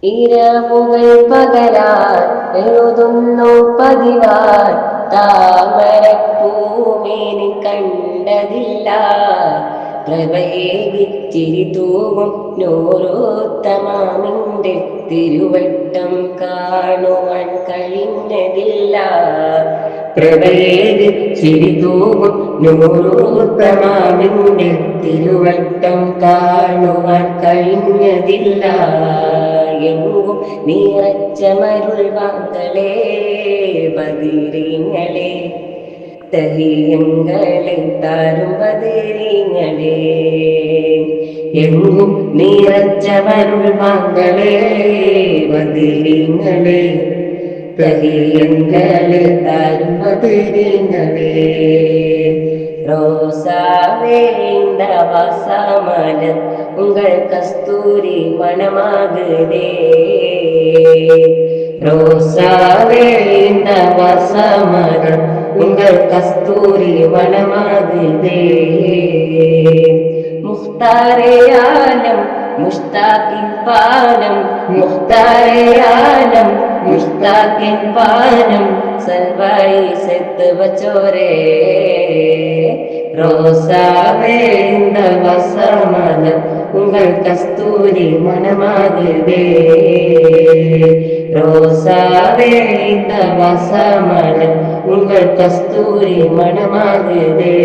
ഇരവുകൾ പകരാൻ എഴുതുന്നു പതിവാൻ താമരപ്പൂമേനി കണ്ടതില്ല. പ്രഭയേകിച്ചിരി തൂവും നൂറുത്തമാമിൻ്റെ തിരുവട്ടം കാണുവാൻ കഴിഞ്ഞതില്ല. പ്രഭയേകിച്ചിരി തൂവും നൂറുത്തമാമിൻ്റെ തിരുവട്ടം കാണുവാൻ കഴിഞ്ഞതില്ല. എങ്ങും നിറച്ച മരുൾവാങ്കളെ ബദിരീങ്ങളെ തഹിയങ്ങളെ താരും ബദിരീങ്ങളെ. എങ്ങും നിറച്ച മരുൾവാങ്കളെ ബദിരീങ്ങളെ തഹിയങ്ങളെ താരും ബദിരീങ്ങളെ. ரோசாவே இந்த வாசமலர் உங்கள் கஸ்தூரி மணமாகுதே. ரோசாவே இந்த வாசமலர் உங்கள் கஸ்தூரி மணமாகுதே. முக்தாரே ஆலம் முஷ்தாகின் பானம், முக்தாரே ஆலம் முஷ்தாகின் பானம் சல்வாய் செத்து வச்சோரே. ரோசாவே இந்த வசமலர் உங்கள் கஸ்தூரி மணமாகுதே. ரோசாவே இந்த வசமலர் உங்கள் கஸ்தூரி மணமாகுதே.